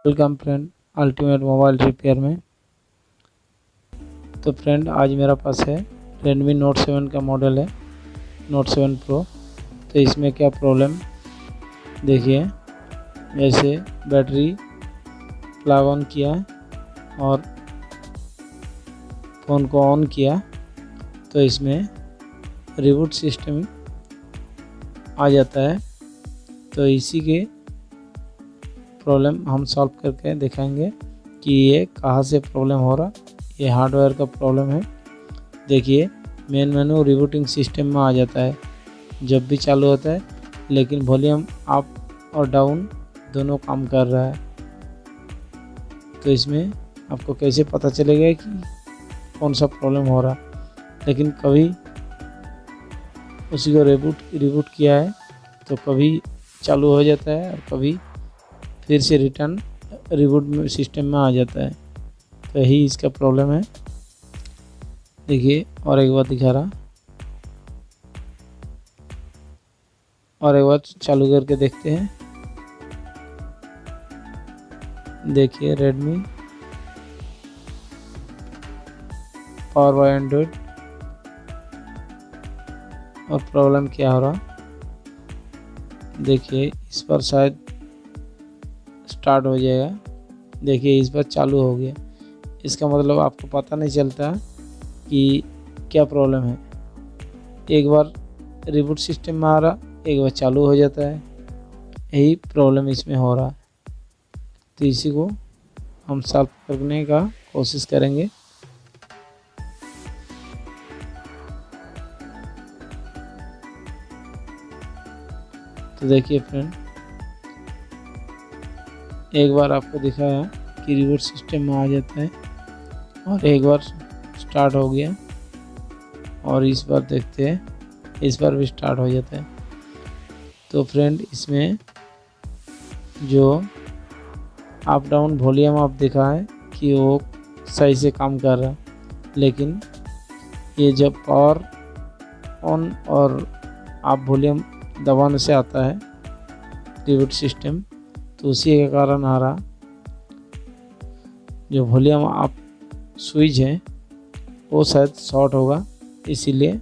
Welcome friend ultimate mobile repair में। तो friend आज मेरा पास है Redmi Note 7 का मॉडल है, Note 7 Pro। तो इसमें क्या प्रॉब्लम देखिए, जैसे बैटरी प्लग ऑन किया और फ़ोन को ऑन किया तो इसमें रिबूट सिस्टम आ जाता है। तो इसी के प्रॉब्लम हम सॉल्व करके दिखाएंगे कि ये कहाँ से प्रॉब्लम हो रहा। ये हार्डवेयर का प्रॉब्लम है। देखिए मेन मेनू रिबूटिंग सिस्टम में आ जाता है जब भी चालू होता है, लेकिन वॉल्यूम अप और डाउन दोनों काम कर रहा है। तो इसमें आपको कैसे पता चलेगा कि कौन सा प्रॉब्लम हो रहा। लेकिन कभी उसी को रिबूट किया है तो कभी चालू हो जाता है और कभी फिर से रिटर्न रिबूट सिस्टम में आ जाता है। तो यही इसका प्रॉब्लम है। देखिए और एक बार दिखा रहा, और एक बार चालू करके देखते हैं। देखिए Redmi पावर बाय एंड्रॉइड, और प्रॉब्लम क्या हो रहा देखिए, इस पर शायद स्टार्ट हो जाएगा। देखिए इस पर चालू हो गया। इसका मतलब आपको पता नहीं चलता कि क्या प्रॉब्लम है। एक बार रिबूट सिस्टम में आ रहा, एक बार चालू हो जाता है। यही प्रॉब्लम इसमें हो रहा। तो इसी को हम सॉल्व करने का कोशिश करेंगे। तो देखिए फ्रेंड, एक बार आपको दिखाया कि रिबूट सिस्टम में आ जाता है और एक बार स्टार्ट हो गया, और इस बार देखते हैं इस बार भी स्टार्ट हो जाता है। तो फ्रेंड इसमें जो अप डाउन वॉल्यूम आप देखा है कि वो सही से काम कर रहा, लेकिन ये जब पावर ऑन और आप वॉल्यूम दबाने से आता है रिबूट सिस्टम, तो उसी के कारण आ रहा। जो वॉल्यूम आप स्विच है वो शायद शॉर्ट होगा, इसीलिए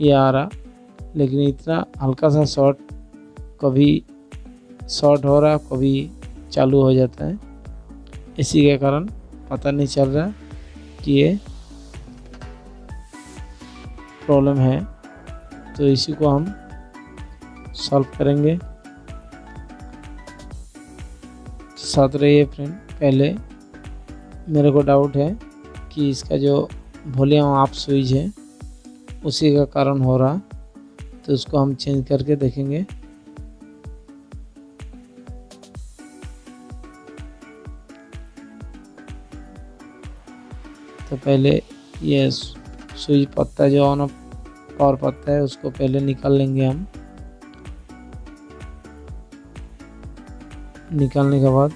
ये आ रहा। लेकिन इतना हल्का सा शॉर्ट, कभी शॉर्ट हो रहा कभी चालू हो जाता है। इसी के कारण पता नहीं चल रहा कि ये प्रॉब्लम है। तो इसी को हम सॉल्व करेंगे। साथ रहिए फ्रेंड। पहले मेरे को डाउट है कि इसका जो वॉल्यूम अप स्विच है उसी का कारण हो रहा, तो उसको हम चेंज करके देखेंगे। तो पहले ये स्विच पत्ता जो ऑन पावर पत्ता है उसको पहले निकाल लेंगे हम। निकालने के बाद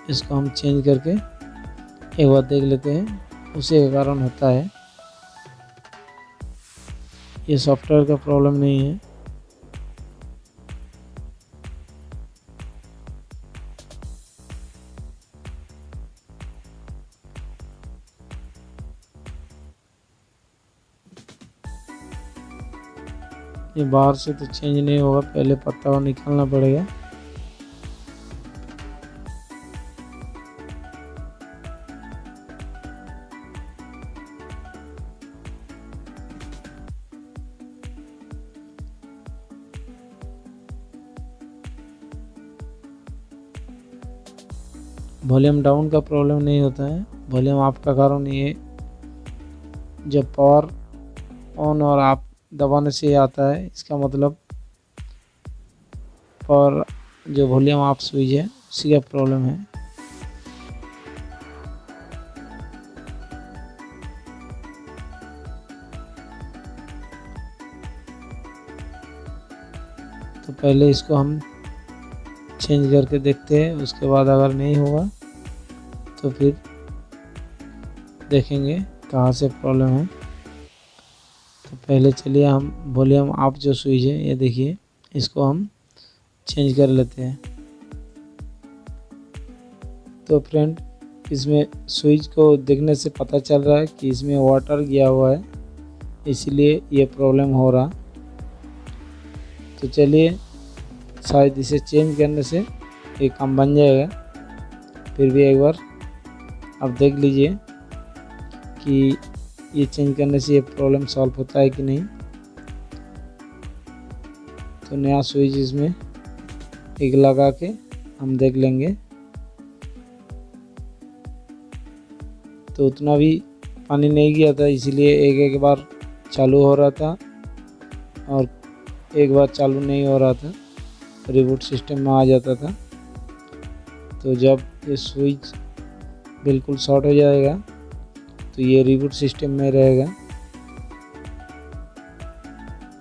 इसको हम चेंज करके एक बार देख लेते हैं, उसी के कारण होता है। ये सॉफ्टवेयर का प्रॉब्लम नहीं है। ये बाहर से तो चेंज नहीं होगा, पहले पत्ता को निकालना पड़ेगा। वॉल्यूम डाउन का प्रॉब्लम नहीं होता है, वॉल्यूम अप का कारण ये जब पावर ऑन और आप दबाने से आता है। इसका मतलब पावर जो वॉल्यूम अप स्विच है उसी का प्रॉब्लम है। तो पहले इसको हम चेंज करके देखते हैं, उसके बाद अगर नहीं होगा तो फिर देखेंगे कहाँ से प्रॉब्लम है। तो पहले चलिए हम वॉल्यूम अप जो स्विच है ये देखिए, इसको हम चेंज कर लेते हैं। तो फ्रेंड इसमें स्विच को देखने से पता चल रहा है कि इसमें वाटर गया हुआ है, इसलिए ये प्रॉब्लम हो रहा। तो चलिए शायद इसे चेंज करने से ये काम बन जाएगा। फिर भी एक बार आप देख लीजिए कि ये चेंज करने से ये प्रॉब्लम सॉल्व होता है कि नहीं। तो नया स्विच इसमें एक लगा के हम देख लेंगे। तो उतना भी पानी नहीं गया था, इसलिए एक बार चालू हो रहा था और एक बार चालू नहीं हो रहा था, रिबूट सिस्टम में आ जाता था। तो जब ये स्विच बिल्कुल शॉर्ट हो जाएगा तो ये रिबूट सिस्टम में रहेगा।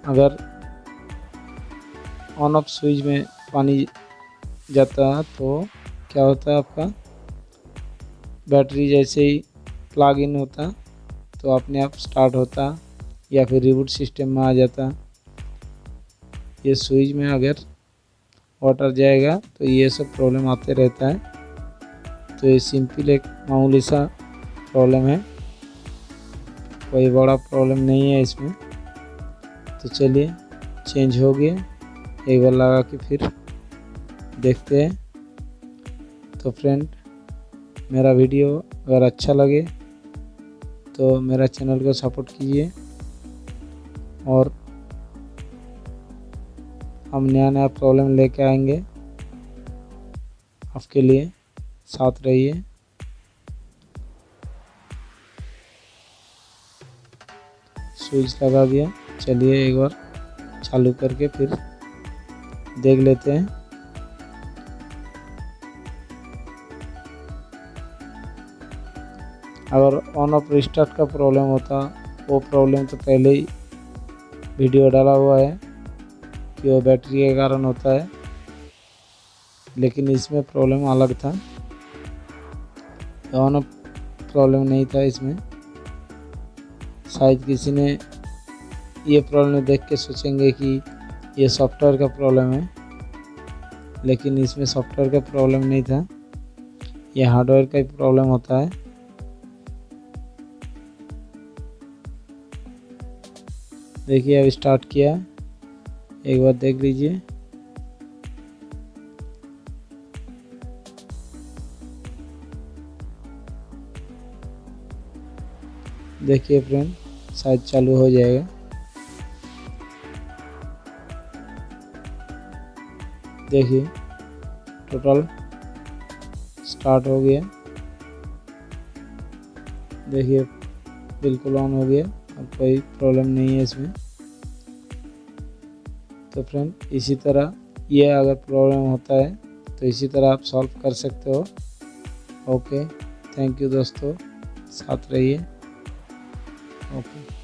अगर ऑन ऑफ स्विच में पानी जाता है तो क्या होता है, आपका बैटरी जैसे ही प्लग इन होता तो अपने आप स्टार्ट होता या फिर रिबूट सिस्टम में आ जाता। ये स्विच में अगर वाटर जाएगा तो ये सब प्रॉब्लम आते रहता है। तो ये सिंपल एक मामूली सा प्रॉब्लम है, कोई बड़ा प्रॉब्लम नहीं है इसमें। तो चलिए चेंज हो गया, एक बार लगा के फिर देखते हैं। तो फ्रेंड मेरा वीडियो अगर अच्छा लगे तो मेरा चैनल को सपोर्ट कीजिए और हम नया प्रॉब्लम लेके आएंगे आपके लिए, साथ रहिए। स्विच लगा दिया, चलिए एक बार चालू करके फिर देख लेते हैं। अगर ऑन ऑफ रिस्टार्ट का प्रॉब्लम होता, वो प्रॉब्लम तो पहले ही वीडियो डाला हुआ है कि वो बैटरी के कारण होता है, लेकिन इसमें प्रॉब्लम अलग था। ऑन ऑफ प्रॉब्लम नहीं था इसमें। शायद किसी ने ये प्रॉब्लम देख के सोचेंगे कि ये सॉफ्टवेयर का प्रॉब्लम है, लेकिन इसमें सॉफ्टवेयर का प्रॉब्लम नहीं था, ये हार्डवेयर का ही प्रॉब्लम होता है। देखिए अब स्टार्ट किया, एक बार देख लीजिए। देखिए फ्रेंड शायद चालू हो जाएगा। देखिए टोटल स्टार्ट हो गया, देखिए बिल्कुल ऑन हो गया, अब कोई प्रॉब्लम नहीं है इसमें। तो फ्रेंड इसी तरह ये अगर प्रॉब्लम होता है तो इसी तरह आप सॉल्व कर सकते हो। ओके, थैंक यू दोस्तों, साथ रहिए। ओके।